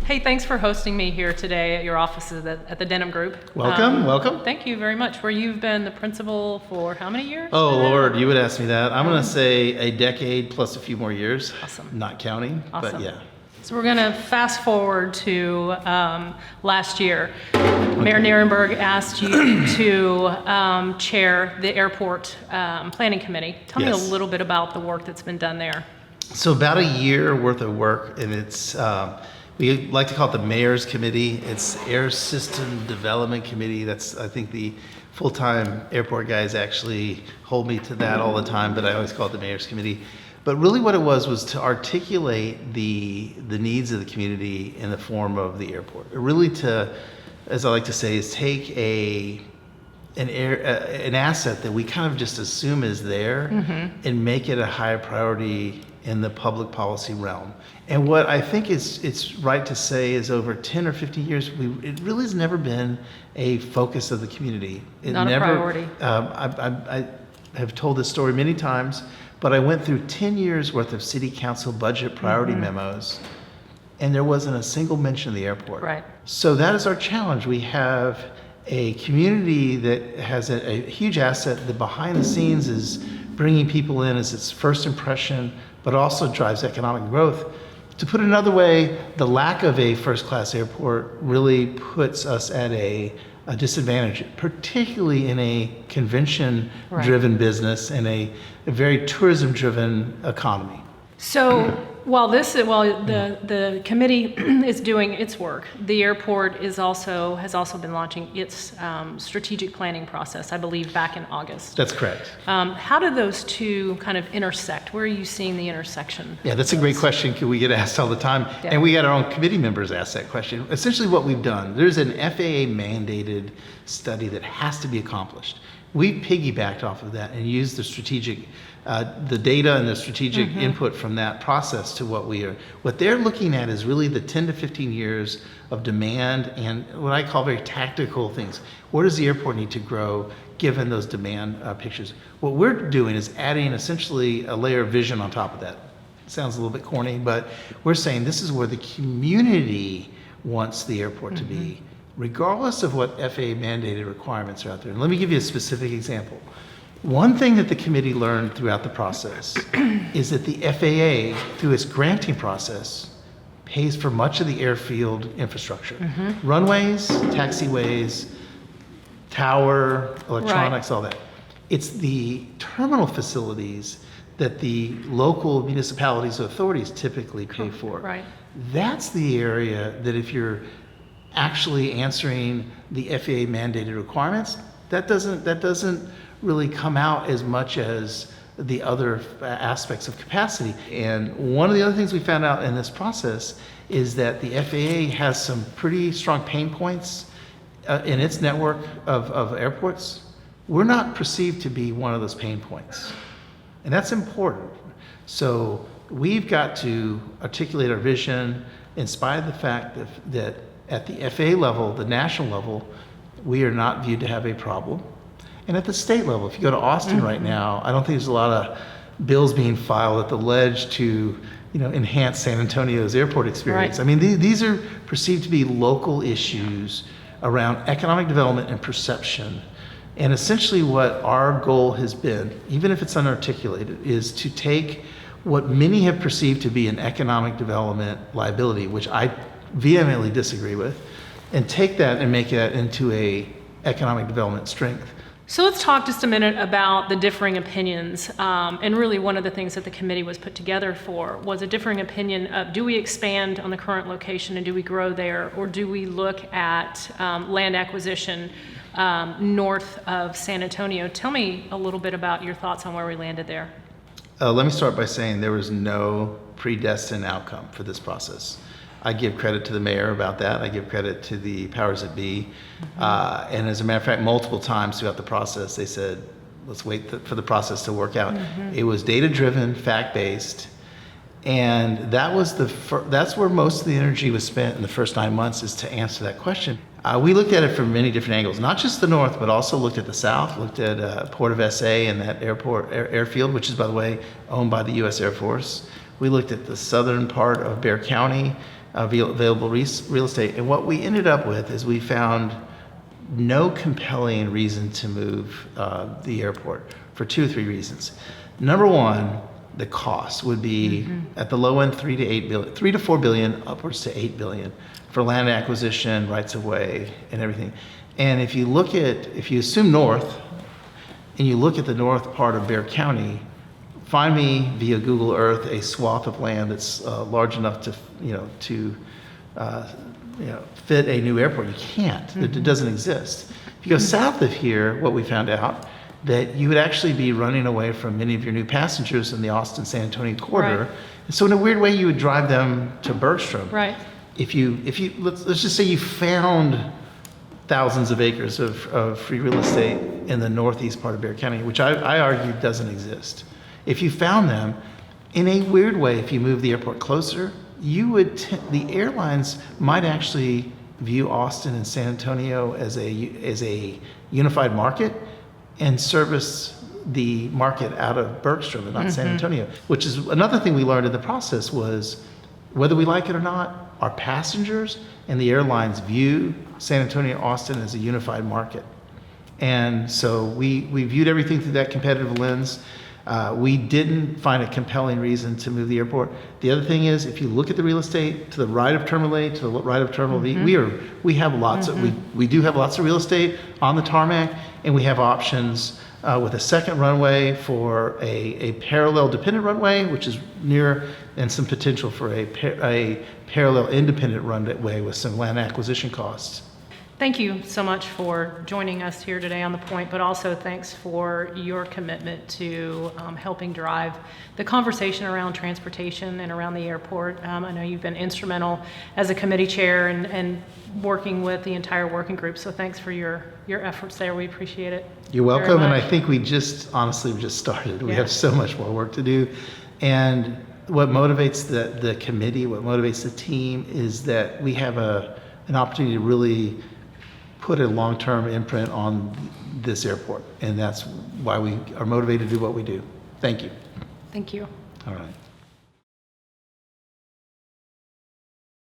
Hey, thanks for hosting me here today at your offices at the Denim Group. Welcome. Thank you very much. Where you've been the principal for how many years? Oh, Lord, you would ask me that. I'm going to say a decade plus a few more years. Awesome. Not counting, Awesome. but yeah. So we're going to fast forward to last year. Mayor Nierenberg asked you to chair the Airport Planning Committee. Tell me a Yes. little bit about the work that's been done there. So about a year worth of work, and it's, we like to call it the Mayor's Committee. It's Air System Development Committee. That's, I think, the full-time airport guys actually hold me to that all the time, but I always call it the Mayor's Committee. But really what it was to articulate the needs of the community in the form of the airport. Really to, as I like to say, is take an asset that we kind of just assume is there and make it a higher priority in the public policy realm. And what I think it's right to say is over 10 or 15 years, it really has never been a focus of the community. Not a priority. I have told this story many times, but I went through 10 years worth of city council budget priority memos, and there wasn't a single mention of the airport. Right. So that is our challenge. We have a community that has a huge asset that behind the scenes is bringing people in as its first impression, but also drives economic growth. To put it another way, the lack of a first-class airport really puts us at a disadvantage, particularly in a convention-driven business and a very tourism-driven economy. So while the committee is doing its work, the airport has also been launching its strategic planning process, I believe, back in August. That's correct. How do those two kind of intersect? Where are you seeing the intersection? Yeah, that's a great question. We get asked all the time. Yeah. And we got our own committee members ask that question. Essentially what we've done, there's an FAA mandated study that has to be accomplished. We piggybacked off of that and used the strategic, the data and the strategic input from that process to what they're looking at is really the 10 to 15 years of demand and what I call very tactical things. Where does the airport need to grow given those demand pictures? What we're doing is adding essentially a layer of vision on top of that. It sounds a little bit corny, but we're saying this is where the community wants the airport to be, regardless of what FAA mandated requirements are out there. And let me give you a specific example. One thing that the committee learned throughout the process is that the FAA, through its granting process, pays for much of the airfield infrastructure. Runways, taxiways, tower, electronics, all that. It's the terminal facilities that the local municipalities or authorities typically pay for. Right. That's the area that if you're actually answering the FAA mandated requirements, that doesn't really come out as much as the other aspects of capacity. And one of the other things we found out in this process is that the FAA has some pretty strong pain points in its network of airports. We're not perceived to be one of those pain points. And that's important. So we've got to articulate our vision in spite of the fact that at the FAA level, the national level, we are not viewed to have a problem. And at the state level, if you go to Austin right now, I don't think there's a lot of bills being filed at the ledge to enhance San Antonio's airport experience. Right. I mean, these are perceived to be local issues around economic development and perception. And essentially what our goal has been, even if it's unarticulated, is to take what many have perceived to be an economic development liability, which I vehemently disagree with, and take that and make that into a economic development strength. So let's talk just a minute about the differing opinions. And really one of the things that the committee was put together for was a differing opinion of, do we expand on the current location and do we grow there, or do we look at land acquisition north of San Antonio? Tell me a little bit about your thoughts on where we landed there. Let me start by saying there was no predestined outcome for this process. I give credit to the mayor about that. I give credit to the powers that be. And as a matter of fact, multiple times throughout the process, they said, let's wait for the process to work out. It was data-driven, fact-based. And that was that's where most of the energy was spent in the first 9 months, is to answer that question. We looked at it from many different angles, not just the north, but also looked at the south, looked at Port of SA and that airfield, which is, by the way, owned by the U.S. Air Force. We looked at the southern part of Bexar County, available real estate. And what we ended up with is we found no compelling reason to move the airport for 2 or 3 reasons. Number one, the cost would be at the low end 3 to 4 billion, upwards to 8 billion for land acquisition, rights of way, and everything. And if you assume north, and you look at the north part of Bexar County, find me via Google Earth a swath of land that's large enough to fit a new airport. You can't. It doesn't exist. If you go south of here, what we found out that you would actually be running away from many of your new passengers in the Austin-San Antonio corridor. Right. And so in a weird way, you would drive them to Bergstrom. Right. If you let's just say you found thousands of acres of free real estate in the northeast part of Bexar County, which I argue doesn't exist. If you found them, in a weird way, if you move the airport closer, the airlines might actually view Austin and San Antonio as a unified market and service the market out of Bergstrom and not San Antonio, which is another thing we learned in the process was whether we like it or not, our passengers and the airlines view San Antonio, Austin as a unified market. And so we viewed everything through that competitive lens. We didn't find a compelling reason to move the airport. The other thing is, if you look at the real estate to the right of Terminal A, to the right of Terminal B, we have lots we do have lots of real estate on the tarmac, and we have options with a second runway for a parallel dependent runway, which is near, and some potential for a parallel independent runway with some land acquisition costs. Thank you so much for joining us here today on The Point, but also thanks for your commitment to helping drive the conversation around transportation and around the airport. I know you've been instrumental as a committee chair and working with the entire working group, so thanks for your efforts there. We appreciate it. You're welcome, and I much. think we just started. We Yeah. have so much more work to do. And what motivates the committee, what motivates the team is that we have an opportunity to really put a long-term imprint on this airport. And that's why we are motivated to do what we do. Thank you. Thank you. All right.